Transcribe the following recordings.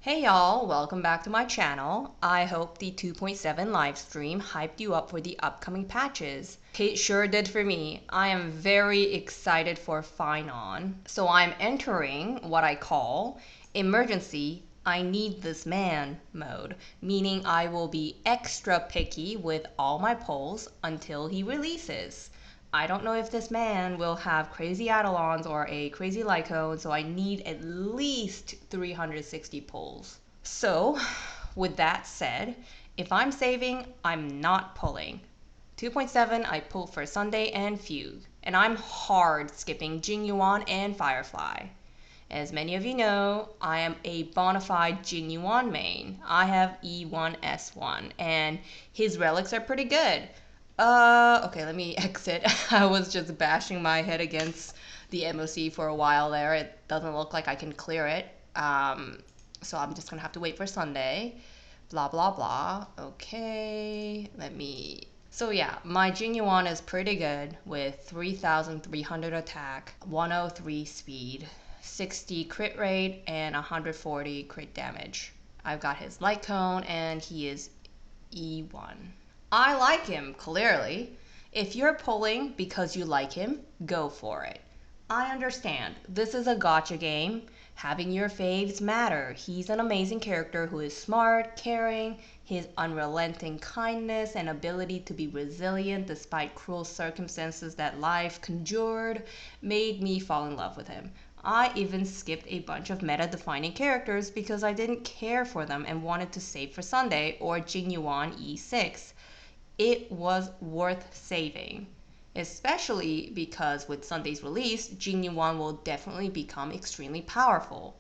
Hey y'all, welcome back to my channel. I hope the 2.7 live stream hyped you up for the upcoming patches. It sure did for me. I am very excited for Finon. So I'm entering what I call emergency I need this man mode, meaning I will be extra picky with all my polls until he releases. I don't know if this man will have crazy Eidolons or a crazy Lycone, so I need at least 360 pulls. So, with that said, if I'm saving, I'm not pulling. 2.7, I pull for Sunday and Fugue, and I'm hard skipping Jing Yuan and Firefly. As many of you know, I am a bona fide Jing Yuan main. I have E1S1, and his relics are pretty good. Okay, let me exit. I was just bashing my head against the MOC for a while there. It doesn't look like I can clear it. So I'm just gonna have to wait for Sunday. Blah, blah, blah. Okay, So yeah, my Jing Yuan is pretty good with 3,300 attack, 103 speed, 60 crit rate, and 140 crit damage. I've got his light cone, and he is E1. I like him, clearly. If you're pulling because you like him, go for it. I understand. This is a gacha game. Having your faves matter. He's an amazing character who is smart, caring. His unrelenting kindness and ability to be resilient despite cruel circumstances that life conjured made me fall in love with him. I even skipped a bunch of meta-defining characters because I didn't care for them and wanted to save for Sunday or Jing Yuan E6. It was worth saving, especially because with Sunday's release, Jing Yuan will definitely become extremely powerful.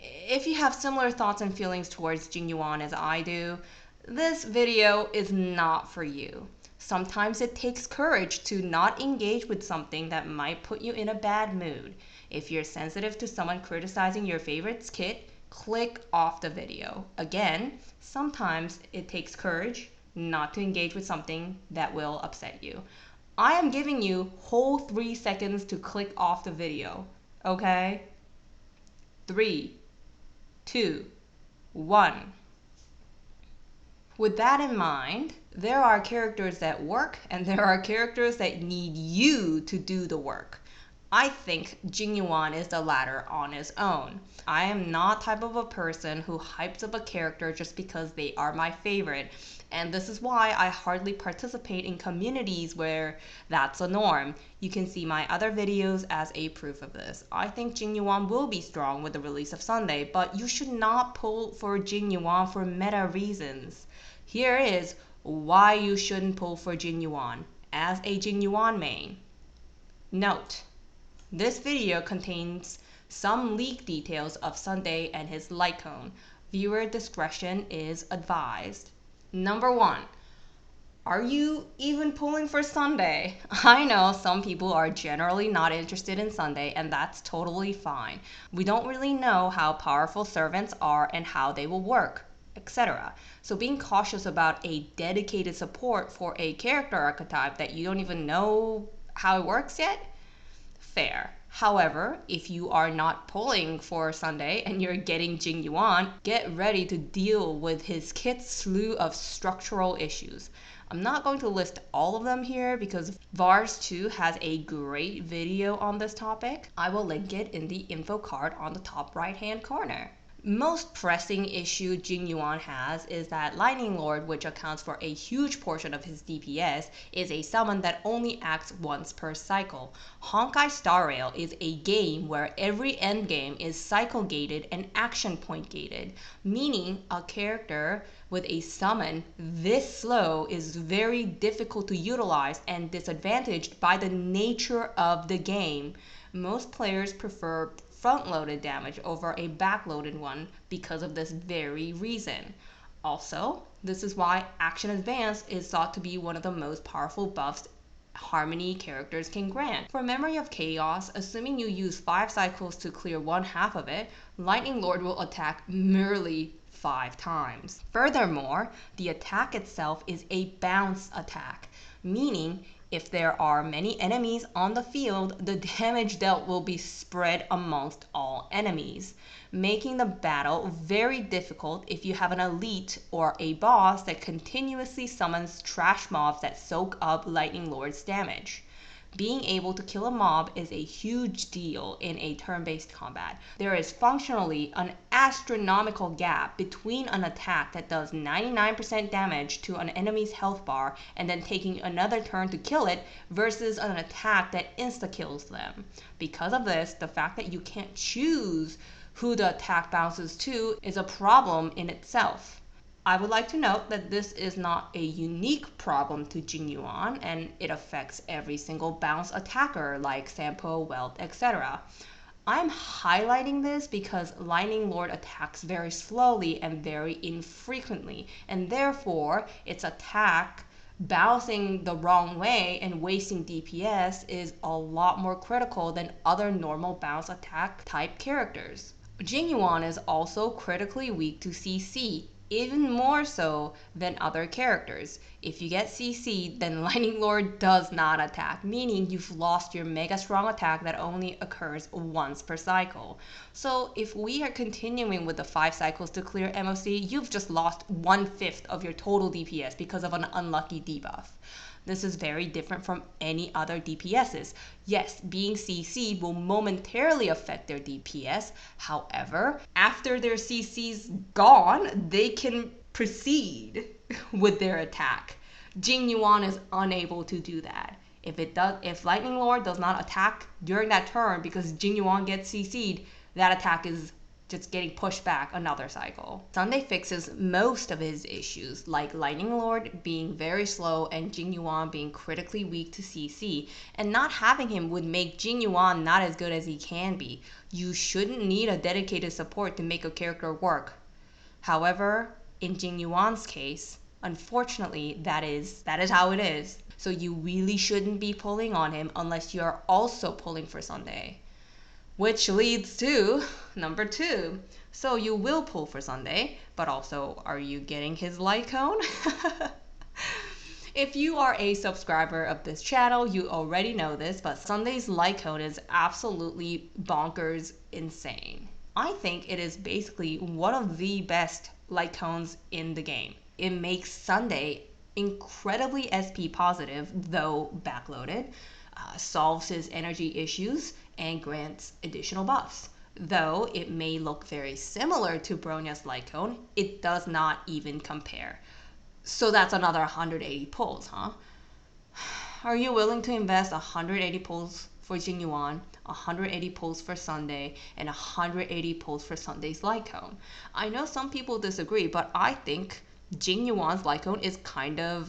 If you have similar thoughts and feelings towards Jing Yuan as I do, this video is not for you. Sometimes it takes courage to not engage with something that might put you in a bad mood. If you're sensitive to someone criticizing your favorite kit, click off the video. Again, sometimes it takes courage not to engage with something that will upset you. I am giving you whole 3 seconds to click off the video, okay? 3, 2, 1. With that in mind, there are characters that work and there are characters that need you to do the work. I think Jing Yuan is the latter on his own. I am not type of a person who hypes up a character just because they are my favorite, and this is why I hardly participate in communities where that's a norm. You can see my other videos as a proof of this. I think Jing Yuan will be strong with the release of Sunday, but you should not pull for Jing Yuan for meta reasons. Here is why you shouldn't pull for Jing Yuan as a Jing Yuan main. Note: this video contains some leak details of Sunday and his light cone. Viewer discretion is advised. Number 1. Are you even pulling for Sunday? I know some people are generally not interested in Sunday, and that's totally fine. We don't really know how powerful servants are and how they will work, etc. So being cautious about a dedicated support for a character archetype that you don't even know how it works yet? Fair. However, if you are not pulling for Sunday and you're getting Jing Yuan, get ready to deal with his kit's slew of structural issues. I'm not going to list all of them here because Vars2 has a great video on this topic. I will link it in the info card on the top right hand corner. Most pressing issue Jing Yuan has is that Lightning Lord, which accounts for a huge portion of his DPS, is a summon that only acts once per cycle. Honkai Star Rail is a game where every endgame is cycle gated and action point gated, meaning a character with a summon this slow is very difficult to utilize and disadvantaged by the nature of the game. Most players prefer front-loaded damage over a back-loaded one because of this very reason. Also, this is why Action Advance is thought to be one of the most powerful buffs Harmony characters can grant. For Memory of Chaos, assuming you use 5 cycles to clear one half of it, Lightning Lord will attack merely 5 times. Furthermore, the attack itself is a bounce attack, meaning If there are many enemies on the field, the damage dealt will be spread amongst all enemies, making the battle very difficult if you have an elite or a boss that continuously summons trash mobs that soak up Lightning Lord's damage. Being able to kill a mob is a huge deal in a turn-based combat. There is functionally an astronomical gap between an attack that does 99% damage to an enemy's health bar and then taking another turn to kill it versus an attack that insta-kills them. Because of this, the fact that you can't choose who the attack bounces to is a problem in itself. I would like to note that this is not a unique problem to Jing Yuan, and it affects every single bounce attacker like Sampo, Welt, etc. I'm highlighting this because Lightning Lord attacks very slowly and very infrequently, and therefore its attack bouncing the wrong way and wasting DPS is a lot more critical than other normal bounce attack type characters. Jing Yuan is also critically weak to CC, even more so than other characters. If you get CC'd, then Lightning Lord does not attack, meaning you've lost your mega strong attack that only occurs once per cycle. So if we are continuing with the 5 cycles to clear MOC, you've just lost 1/5 of your total DPS because of an unlucky debuff. This is very different from any other DPSs. Yes, being CC'd will momentarily affect their DPS. However, after their CC's gone, they can proceed with their attack. Jing Yuan is unable to do that. If Lightning Lord does not attack during that turn because Jing Yuan gets CC'd, that attack is just getting pushed back another cycle. Sunday fixes most of his issues, like Lightning Lord being very slow and Jing Yuan being critically weak to CC, and not having him would make Jing Yuan not as good as he can be. You shouldn't need a dedicated support to make a character work. However, in Jing Yuan's case, unfortunately, that is how it is. So you really shouldn't be pulling on him unless you're also pulling for Sunday. Which leads to number 2. So you will pull for Sunday, but also, are you getting his light cone? If you are a subscriber of this channel, you already know this, but Sunday's light cone is absolutely bonkers insane. I think it is basically one of the best light cones in the game. It makes Sunday incredibly SP positive, though backloaded, solves his energy issues, and grants additional buffs. Though it may look very similar to Bronya's light cone, it does not even compare. So that's another 180 pulls, huh? Are you willing to invest 180 pulls for Jing Yuan, 180 pulls for Sunday, and 180 pulls for Sunday's light cone? I know some people disagree, but I think Jing Yuan's light cone is kind of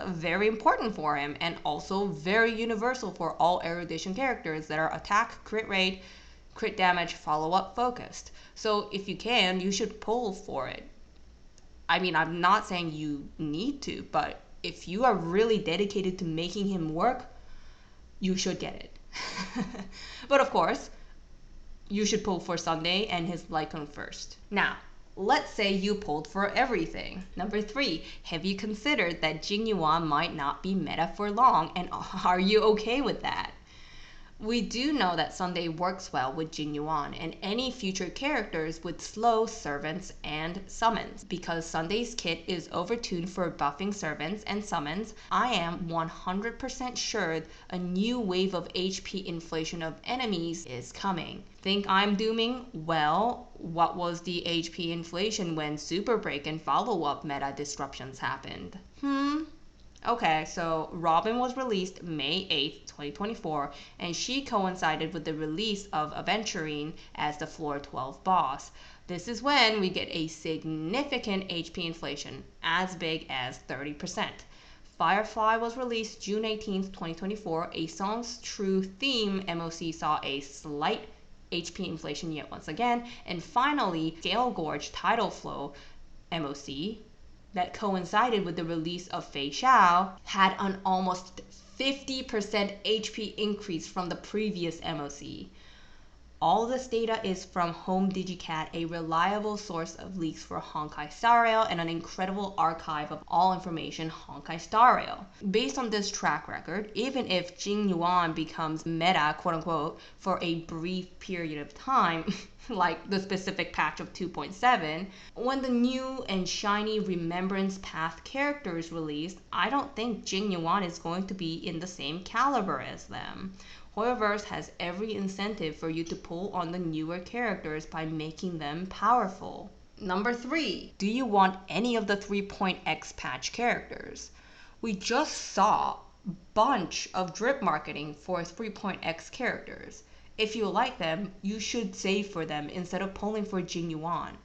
very important for him, and also very universal for all erudition characters that are attack, crit rate, crit damage, follow-up focused. So if you can, you should pull for it. I mean, I'm not saying you need to, but if you are really dedicated to making him work, you should get it. But of course, you should pull for Sunday and his light cone first. Now, let's say you pulled for everything. Number 3, have you considered that Jing Yuan might not be meta for long, and are you okay with that? We do know that Sunday works well with Jing Yuan and any future characters with slow servants and summons. Because Sunday's kit is overtuned for buffing servants and summons, I am 100% sure a new wave of HP inflation of enemies is coming. Think I'm dooming? Well, what was the HP inflation when Super Break and follow-up meta disruptions happened? Okay, so Robin was released May 8th, 2024, and she coincided with the release of Aventurine as the Floor 12 boss. This is when we get a significant HP inflation, as big as 30%. Firefly was released June 18th, 2024. A Song's True Theme MOC saw a slight HP inflation yet once again. And finally, Gale Gorge Tidal Flow MOC, that coincided with the release of Fei Xiao, had an almost 50% HP increase from the previous MOC. All this data is from Home DigiCat, a reliable source of leaks for Honkai Star Rail and an incredible archive of all information Honkai Star Rail. Based on this track record, even if Jing Yuan becomes meta, quote unquote, for a brief period of time, like the specific patch of 2.7, when the new and shiny Remembrance Path character is released, I don't think Jing Yuan is going to be in the same caliber as them. Hoyoverse has every incentive for you to pull on the newer characters by making them powerful. Number 3. Do you want any of the 3.x patch characters? We just saw a bunch of drip marketing for 3.x characters. If you like them, you should save for them instead of pulling for Jing Yuan.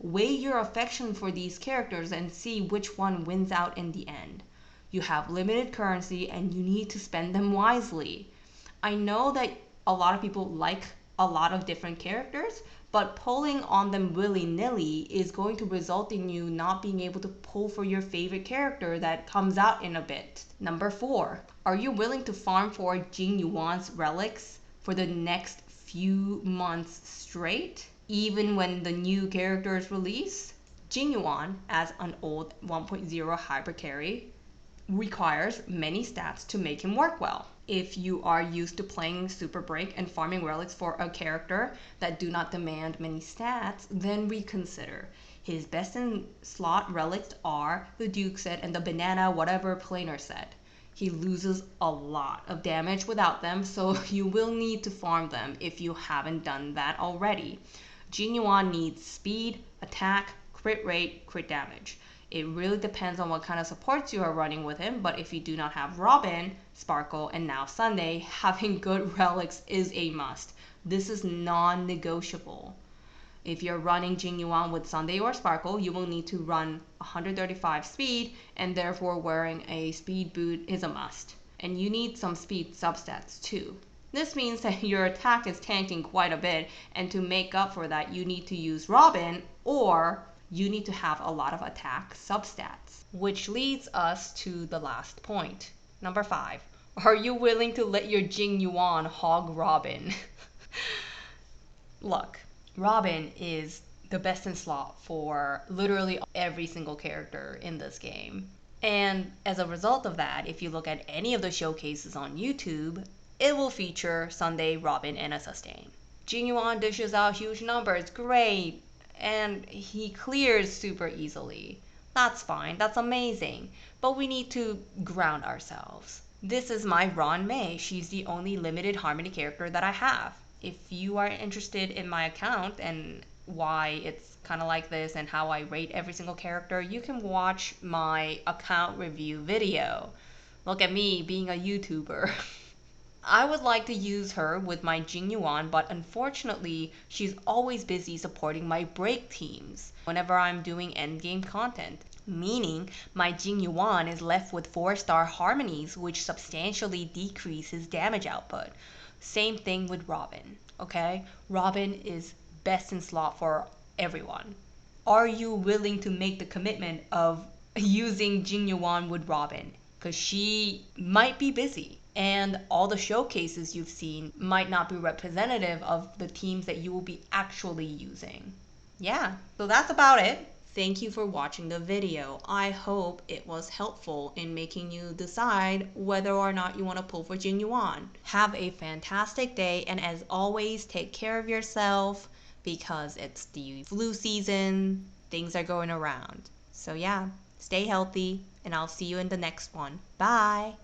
Weigh your affection for these characters and see which one wins out in the end. You have limited currency and you need to spend them wisely. I know that a lot of people like a lot of different characters, but pulling on them willy-nilly is going to result in you not being able to pull for your favorite character that comes out in a bit. Number 4. Are you willing to farm for Jing Yuan's relics for the next few months straight, even when the new characters release? Jing Yuan, as an old 1.0 hyper carry, requires many stats to make him work well. If you are used to playing Super Break and farming relics for a character that do not demand many stats, then reconsider. His best in slot relics are the Duke set and the Banana whatever planar set. He loses a lot of damage without them, so you will need to farm them if you haven't done that already. Jing Yuan needs speed, attack, crit rate, crit damage. It really depends on what kind of supports you are running with him, but if you do not have Robin, Sparkle, and now Sunday, having good relics is a must. This is non-negotiable. If you're running Jing Yuan with Sunday or Sparkle, you will need to run 135 speed, and therefore wearing a speed boot is a must. And you need some speed substats too. This means that your attack is tanking quite a bit, and to make up for that, you need to use Robin, or you need to have a lot of attack substats. Which leads us to the last point. Number 5. Are you willing to let your Jing Yuan hog Robin? Look, Robin is the best in slot for literally every single character in this game. And as a result of that, if you look at any of the showcases on YouTube, it will feature Sunday, Robin, and a sustain. Jing Yuan dishes out huge numbers, great, and he clears super easily. That's fine, that's amazing, but we need to ground ourselves. This is my Ron Mei. She's the only limited harmony character that I have. If you are interested in my account and why it's kind of like this and how I rate every single character, you can watch my account review video. Look at me being a YouTuber. I would like to use her with my Jing Yuan, but unfortunately, she's always busy supporting my break teams whenever I'm doing endgame content. Meaning, my Jing Yuan is left with 4-star harmonies, which substantially decrease his damage output. Same thing with Robin, okay? Robin is best in slot for everyone. Are you willing to make the commitment of using Jing Yuan with Robin? Because she might be busy. And all the showcases you've seen might not be representative of the teams that you will be actually using. Yeah, so that's about it. Thank you for watching the video. I hope it was helpful in making you decide whether or not you want to pull for Jing Yuan. Have a fantastic day, and as always, take care of yourself because it's the flu season. Things are going around. So yeah, stay healthy, and I'll see you in the next one. Bye!